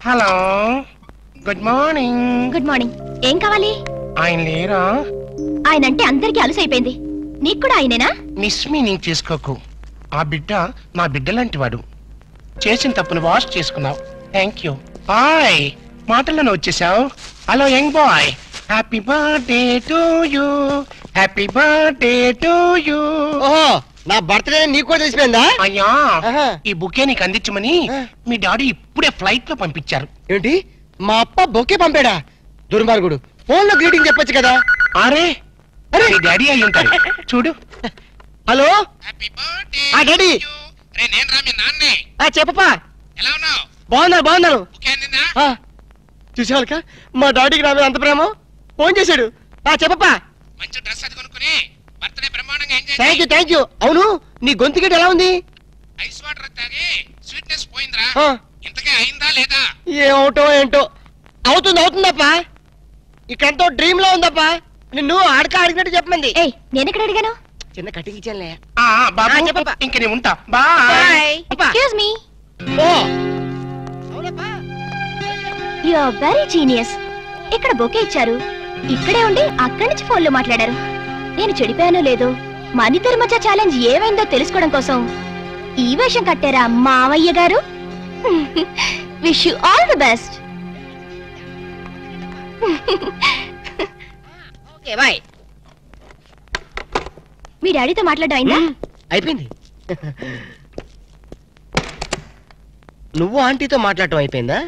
Hello, good morning. Good morning. ఏం కావాలి? ఆయన లేరా? ఆయన అంటే అందరికీ అలసైపోయింది. నీకు కూడా ఆయనేనా? మిస్ మీనింగ్ చేసుకోకు. ఆ బిడ్డ నా బిడ్డ లాంటి వాడు. చేసిన తప్పును వాష్ చేసుకున్నావు. Thank you. హాయ్, మాటల్లోనే వచ్చేసావు. Hello young boy, happy birthday to you, happy birthday to you. ఓహో, నా బర్త్డే నీకు కూడా తెలిసిపోయిందా? అయ్యా, ఈ బుకే నీకు అందించమని మీ డాడీ ఇప్పుడే ఫ్లైట్ లో పంపించారు. ఏంటి, మా అప్ప బొకే పంపాడా? దుర్మార్గుడు. ఫోన్ లో గ్రీటింగ్ చెప్పొచ్చు కదా. అరే అరే, మీ డాడీ అయి ఉంటారు. చూడు. హలో డాడీ, చెప్పపా. ఎలా ఉన్నావు? బాగున్నాను. చూసేవాళ్ళక మా డాడీకి నా మీద అంత ప్రేమ. ఫోన్ చేశాడు. చెప్పపా. మంచి డ్రెస్ అది కొనుక్కుని బర్త్డే బ్రహ్మాండంగా ఎంజాయ్ చేయి. Thank you. అవును, నీ గొంతు గడ్డ ఎలా ఉంది? ఐస్ వాటర్ తాగి స్వీట్నెస్ పోయిందిరా. ఇంతకే అయిందా లేదా? ఏమవుటో ఏంటో. అవుతుందప్పా. ఇక్కడంతో డ్రీమ్ లో ఉందప్పా. నిన్ను అడిగినట్టు చెప్పమంది. నేనెక్కడ అడిగాను? చిన్న కటింగ్ ఇచ్చానులే. బాబు, ఇంక నేను ఉంటా. Bye. Excuse me. You are very genius. ఇక్కడ బొకే ఇచ్చారు, ఇక్కడే ఉండి అక్కడి నుంచి ఫోన్ లో మాట్లాడారు. నేను చెడిపోయానో లేదో, మన ఇద్దరి మధ్య ఛాలెంజ్ ఏమైందో తెలుసుకోవడం కోసం ఈ వేషం కట్టారా మావయ్య గారు? Wish you all the best. Okay bye. మీ డాడీతో మాట్లాడడం అయిందా? అయిపోయింది. నువ్వు ఆంటీతో మాట్లాడటం అయిపోయిందా?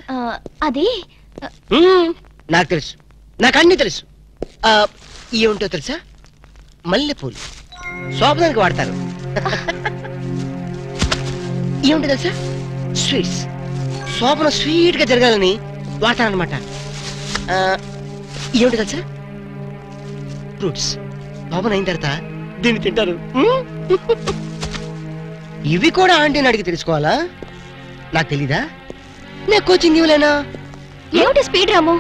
అది నాకు తెలుసు, నాకు అన్ని తెలుసు. ఏముంటో తెలుసా? మల్లెపూలు శోభనానికి వాడతారు. ఏముంటో తెలుసా? స్వీట్స్. శోభనం స్వీట్ గా జరగాలని వాడతారనమాట. ఏముంటో తెలుసా? ఫ్రూట్స్. శోభనం అయిన తర్వాత దీన్ని తింటారు. ఇవి కూడా ఆంటీని అడిగి తెలుసుకోవాలా? నాకు తెలీదా? నేను కోచింగ్ ఇవ్వలేనా? ఏమిటి స్పీడ్ రాము?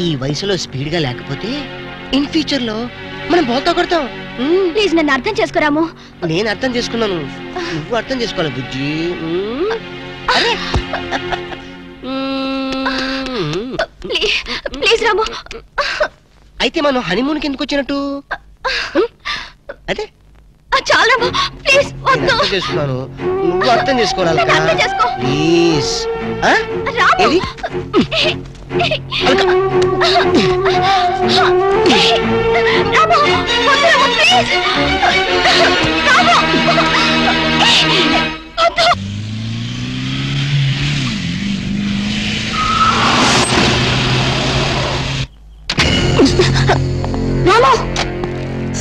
ఈ వయసులో స్పీడ్ గా లేకపోతే ఇన్ ఫ్యూచర్ లో మనం బోల్తా కొడతాం. ప్లీజ్ నన్ను అర్థం చేసుకోరాము. నేను అర్థం చేసుకున్నాను, నువ్వు అర్థం చేసుకోవాలి బుజ్జి. ప్లీజ్ రాము. అయితే మనం హనీమూన్కి ఎందుకు వచ్చినట్టు? అదే చాలా ప్లీజ్ వద్దు. అర్థం చేసుకున్నాను, నువ్వు అర్థం చేసుకోవాలి. అర్థం చేసుకో ప్లీజ్. రాము.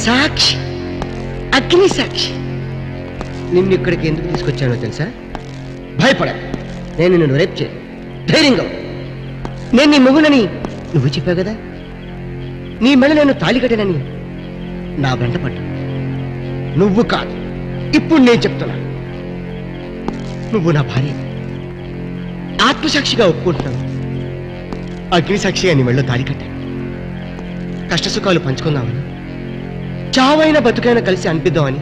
సాక్షి, అగ్ని సాక్షి. నిన్ను ఇక్కడికి ఎందుకు తీసుకొచ్చానో తెలుసా? భయపడ, నేను నిన్ను రేపు చే. ధైర్యంగా నేను నీ మొగునని నువ్వు చెప్పావు కదా. నీ మెడ నేను తాళి కట్టానని నా వెంట పడ్డా. నువ్వు కాదు, ఇప్పుడు నేను చెప్తున్నా. నువ్వు నా భార్య. ఆత్మసాక్షిగా ఒప్పుకుంటున్నాను. అగ్నిసాక్షిగా నీ మెడలో తాళి కట్టాను. కష్టసుఖాలు పంచుకుందామని, చావైన బతుకైనా కలిసి అనిపిద్దామని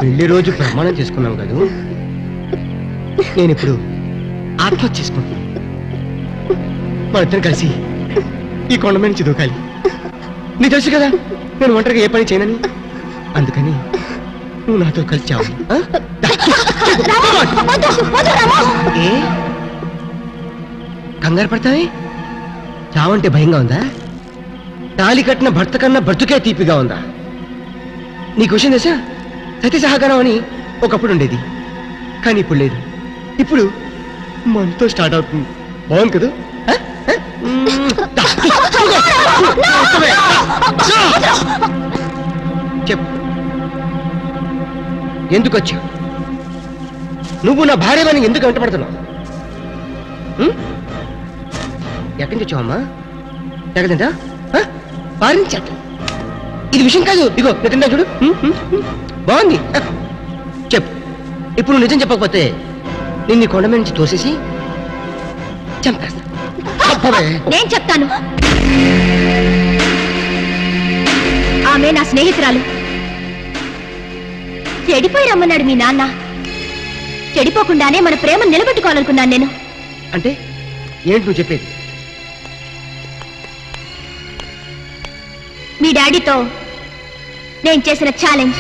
పెళ్లి రోజు ప్రమాణం చేసుకున్నాం కదా. నేనిప్పుడు ఆత్మహత్య చేసుకుంటున్నాను. మనిద్దరం కలిసి ఈ కొండ మీద నుంచి దూకాలి. నీకు తెలుసు కదా నేను ఒంటరిగా ఏ పని చేయనని. అందుకని నువ్వు నాతో కలిసి చావాలి. ఏ కంగారు పడతావే? చావంటే భయంగా ఉందా? తాళి కట్టిన భర్త కన్నా బ్రతుకే తీపిగా ఉందా? నీకు విషయం తెలుసా? సతీ సహకారం అని ఒకప్పుడు ఉండేది, కానీ ఇప్పుడు లేదు. ఇప్పుడు మనతో స్టార్ట్ అవుతుంది. బాగుంది కదా? చెప్పు, ఎందుకు వచ్చావు? నువ్వు నా భార్యని ఎందుకు వెంటపడుతున్నావు? ఎక్కడి నుంచి వచ్చావమ్మా? ఎక్కడంట పారించట. ఇది విషయం కాదు. ఇగో నిజంగా చూడు, బాగుంది. చెప్పు, ఇప్పుడు నిజం చెప్పకపోతే నిన్ను కొండ మీద నుంచి తోసేసి చంపేస్తా. నేను చెప్తాను. ఆమె నా స్నేహితురాలు. చెడిపోయి రమ్మన్నాడు మీ నాన్న. చెడిపోకుండానే మన ప్రేమ నిలబెట్టుకోవాలనుకున్నాను నేను. అంటే ఏంటి నువ్వు చెప్పేది? మీ డాడీతో నేను చేసిన ఛాలెంజ్